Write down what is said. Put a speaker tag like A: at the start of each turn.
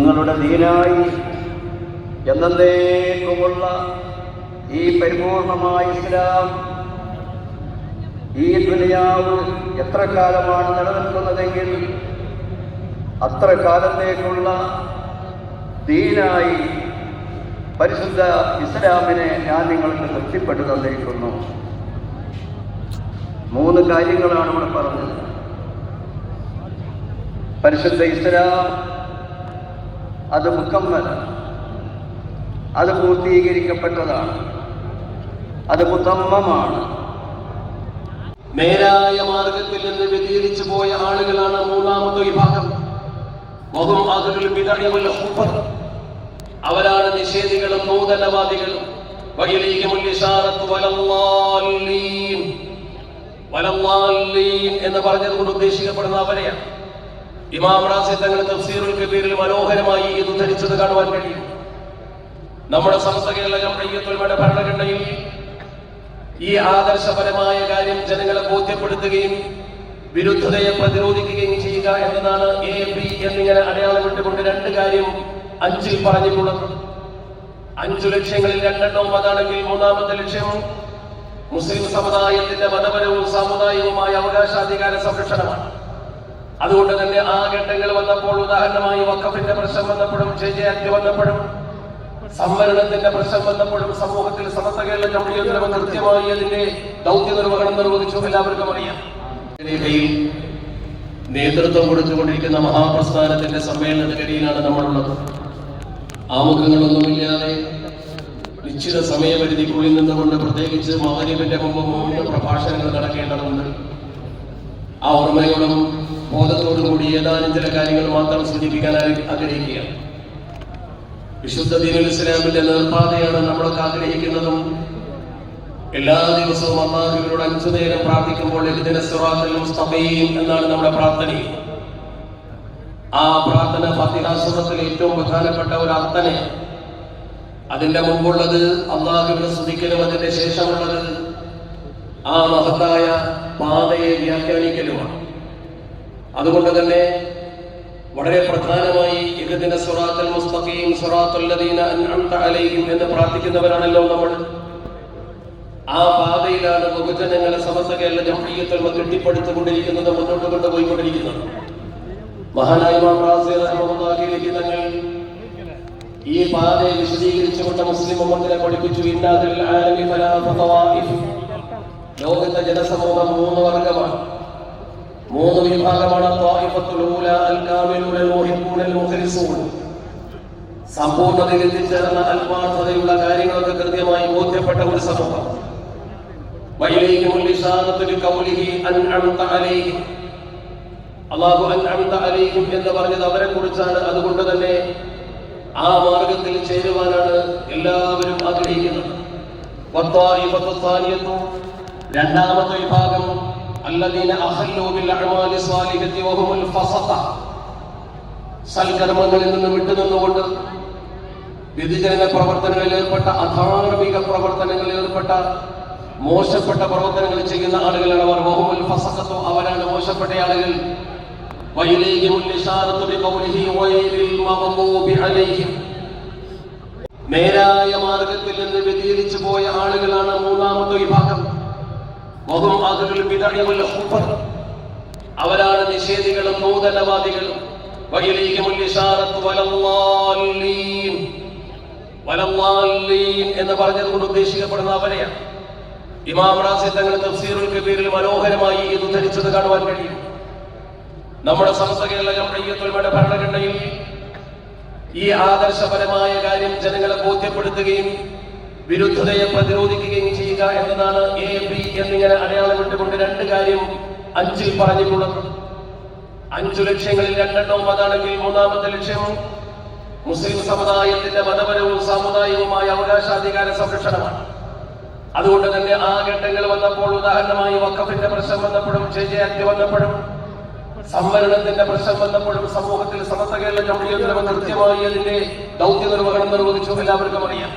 A: നിങ്ങളുടെ ദീനായി എന്നേക്കുമുള്ള ഈ പരിപൂർണമായ ഇസ്ലാം ഈ ദുനിയാവ് എത്ര കാലമാണ് നിലനിൽക്കുന്നതെങ്കിൽ അത്ര കാലത്തേക്കുള്ള ദീനായി പരിശുദ്ധ ഇസ്ലാമിനെ ഞാൻ നിങ്ങൾക്ക് തൃപ്തിപ്പെട്ടു തന്നിരിക്കുന്നു. 3 കാര്യങ്ങളാണ് ഇവിടെ പറഞ്ഞത്. പരിശുദ്ധ ഇസ്ലാം അത് മുക്കമ്മൽ, അത് പൂർത്തീകരിക്കപ്പെട്ടതാണ്, അത് മുതമ്മമാണ്.
B: നേരായ മാർഗത്തിൽ നിന്ന് വ്യതിചലിച്ചു പോയ ആളുകളാണ് മൂന്നാമത്തെ വിഭാഗം. അവരാണ് നിഷേധികളും നൂതനവാദികളും. എന്ന് പറഞ്ഞത് കൊണ്ട് ഉദ്ദേശിക്കപ്പെടുന്ന അവരെയാണ്. ഇമാം റാസി തങ്ങൾ തഫ്സീറുൽ കബീറിൽ മനോഹരമായി ഇത് ഉദ്ധരിച്ചത് കാണുവാൻ കഴിയും. നമ്മുടെ സമസ്ത കേരള ജംഇയ്യത്തുൽ ഉലമയുടെ ഭരണഘടനയിൽ ഈ ആദർശപരമായ കാര്യം ജനങ്ങളെ ബോധ്യപ്പെടുത്തുകയും വിരുദ്ധതയെ പ്രതിരോധിക്കുകയും ചെയ്യുക എന്നതാണ് AB എന്നിങ്ങനെ അടയാളമിട്ടുകൊണ്ട് 2 കാര്യം 5-ൽ പറഞ്ഞിട്ടുള്ളത്. 5 ലക്ഷ്യങ്ങളിൽ 2 അതാണെങ്കിൽ 3-ാമത്തെ ലക്ഷ്യം മുസ്ലിം സമുദായത്തിന്റെ മതപരവും സാമുദായികവുമായ അവകാശാധികാര സംരക്ഷണമാണ്. അതുകൊണ്ട് തന്നെ ആ ഘട്ടങ്ങൾ വന്നപ്പോൾ, ഉദാഹരണമായി വഖഫിന്റെ പ്രശ്നം വന്നപ്പോഴും, JJ ആക്ട് വന്നപ്പോഴും, സംവരണത്തിന്റെ പ്രശ്നം വന്നപ്പോഴും സമൂഹത്തിൽ സമസ്ത കേരള ജംഇയ്യത്തുൽ ഉലമ കൃത്യമായി അതിന്റെ ദൗത്യ നിർവഹണം നിർവഹിച്ചു. എല്ലാവർക്കും അറിയാം. നേതൃത്വം കൊടുത്തുകൊണ്ടിരിക്കുന്ന മഹാപ്രസ്ഥാനത്തിന്റെ സമ്മേളനത്തിനിടയിലാണ് നമ്മളുള്ളത്. ആമുഖങ്ങളൊന്നുമില്ലാതെ നിശ്ചിത സമയപരിധിക്കുള്ളിൽ നിന്നുകൊണ്ട് പ്രത്യേകിച്ച് മഗ്‌രിബിന്റെ മുമ്പ് 3 പ്രഭാഷണങ്ങൾ നടക്കേണ്ടതുണ്ട്. ആ ഓർമ്മയോടും ബോധത്തോടും കൂടി ഏതാനും ചില കാര്യങ്ങൾ മാത്രം സൂചിപ്പിക്കാൻ ആഗ്രഹിക്കുകയാണ്. വിശുദ്ധ ദീനുൽ ഇസ്ലാമിന്റെ നേർപ്പാതയാണ് നമ്മളൊക്കെ ആഗ്രഹിക്കുന്നതും. എല്ലാ ദിവസവും അല്ലാഹുവിനോട് 5 നേരം പ്രാർത്ഥിക്കുമ്പോൾ ഇഹ്ദിനസ് സിറാത്തൽ മുസ്തഖീം എന്നാണ് നമ്മുടെ പ്രാർത്ഥനയും. ആ പ്രാർത്ഥന ഫാത്തിഹ സൂറത്തിൽ ഏറ്റവും പ്രധാനപ്പെട്ട ഒരു അർത്ഥനയാണ്. അതിന്റെ മുമ്പുള്ളത് അല്ലാഹുവിനെ സ്തുതിക്കലും അതിന്റെ ശേഷമുള്ളത് ആ മഹത്തായ പാതയെ വ്യാഖ്യാനിക്കലുമാണ്. അതുകൊണ്ട് തന്നെ വളരെ പ്രധാനമായി ഇഹ്ദിനസ് സിറാത്തൽ മുസ്തഖീം സിറാത്തൽ ലദീന അൻഅംത അലൈഹിം എന്ന് പ്രാർത്ഥിക്കുന്നവരാണല്ലോ നമ്മൾ. ആ പാതയിലാണ് ബഹുജനങ്ങളെ സമസ്ത കേരള ജംഇയ്യത്തുൽ ഉലമ കെട്ടിപ്പടുത്തുകൊണ്ടിരിക്കുന്നത്, മുന്നോട്ട് കൊണ്ടുപോയിക്കൊണ്ടിരിക്കുന്നത്. മഹാനായ ഇമാം റാസി റഹിമഹുല്ലാഹി തങ്ങൾ ഈ പാതയെ വിശദീകരിച്ചുകൊണ്ട് മുസ്ലിം ഉമ്മത്തിനെ പഠിപ്പിച്ചു. ഇന്നദിൽ ആലമി സലാസ തവായിഫ്, ലോകത്തെ ജനസമൂഹം 3 വർഗമാണ്, 3 വിഭാഗമാണ്. ത്വായിഫത്തുൽ ഊല അൽ കാമിലൂന അൽ മുഹിബ്ബൂന അൽ മുഖ്ലിസൂൻ, സമ്പൂർണ്ണതയിൽ എത്തിച്ചേർന്ന ആത്മാർത്ഥതയുള്ള കാര്യങ്ങളൊക്കെ കൃത്യമായി ബോധ്യപ്പെട്ട ഒരു സമൂഹം. വഇലൈഹിമുൽ ഇശാറത്തു ലിഖൗലിഹി അൻഅംത അലൈഹിം, അല്ലാഹു അൻഅംത അലൈഹിം എന്ന് പറഞ്ഞത് അവരെ കുറിച്ചാണ്. അതുകൊണ്ട് തന്നെ ആ മാർഗത്തിൽ ചേരുവാനാണ് എല്ലാവരും ആഗ്രഹിക്കുന്നത്. വത്വായിഫത്തു സാനിയത്തു, 2ാമത്തെ വിഭാഗം അല്ലദീന അഖല്ലു ബിൽ അഅമാലി സ്വാലിഹത്തി വഹുമുൽ ഫസഖ, സൽക്കർമ്മങ്ങളിൽ നിന്ന് വിട്ടുനിന്നുകൊണ്ട് വ്യതിചലന പ്രവർത്തനങ്ങളിൽ ഏർപ്പെട്ട, അധാർമിക പ്രവർത്തനങ്ങളിൽ ഏർപ്പെട്ട, മോശപ്പെട്ട പ്രവർത്തനങ്ങൾ ചെയ്യുന്ന ആളുകളാണ് അവർ. വഹുമുൽ ഫസഖത്തു, അവരാണ് മോശപ്പെട്ട ആളുകൾ. വഇലൈഹിമുൽ ഇശാറത്തു ബിഖൗലിഹി വൈലിൽ മഗ്ദൂബി അലൈഹിം, നേരായ മാർഗത്തിൽ നിന്ന് വ്യതിചലിച്ചു പോയ ആളുകളാണ് 3ാമത്തെ വിഭാഗം. വഹും അഹ്ലുൽ ബിദ്അ വൽ ഖുഫർ, അവരാണ് നിഷേധികളും നൂതനവാദികളും. വഇലൈഹിമുൽ ഇശാറത്തു വലല്ലാലീൻ, വലല്ലാലീൻ എന്ന് പറഞ്ഞത് കൊണ്ട് ഉദ്ദേശിക്കപ്പെടുന്ന അവരെയാണ്. ഇമാം റാസി തങ്ങൾ തഫ്സീറുൽ കബീറിൽ മനോഹരമായി ഇത് ഉദ്ധരിച്ചത് കാണുവാൻ കഴിയും. നമ്മുടെ സമസ്ത കേരള ജംഇയ്യത്തുൽ ഉലമയുടെ ഭരണഘടനയിൽ ഈ ആദർശപരമായ കാര്യം ജനങ്ങളെ ബോധ്യപ്പെടുത്തുകയും വിരുദ്ധതയെ പ്രതിരോധിക്കുകയും ചെയ്യുക എന്നതാണ് AB എന്നിങ്ങനെ അടയാളമിട്ടുകൊണ്ട് 2 കാര്യം 5-ൽ പറഞ്ഞിട്ടുള്ളത്. 5 ലക്ഷ്യങ്ങളിൽ 2 അതാണെങ്കിൽ 3-ാമത്തെ ലക്ഷ്യം മുസ്ലിം സമുദായത്തിന്റെ മതപരവും സാമുദായികവുമായ അവകാശാധികാര സംരക്ഷണമാണ്. അതുകൊണ്ട് തന്നെ ആ ഘട്ടങ്ങൾ വന്നപ്പോൾ, ഉദാഹരണമായി വഖഫിന്റെ പ്രശ്നം വന്നപ്പോഴും, JJ ആക്ട് വന്നപ്പോഴും, സംവരണത്തിന്റെ പ്രശ്നം വന്നപ്പോഴും സമൂഹത്തിൽ സമസ്ത കേരള ജംഇയ്യത്തുൽ ഉലമ കൃത്യമായി അതിന്റെ ദൗത്യ നിർവഹണം നിർവഹിച്ചു. എല്ലാവർക്കും അറിയാം.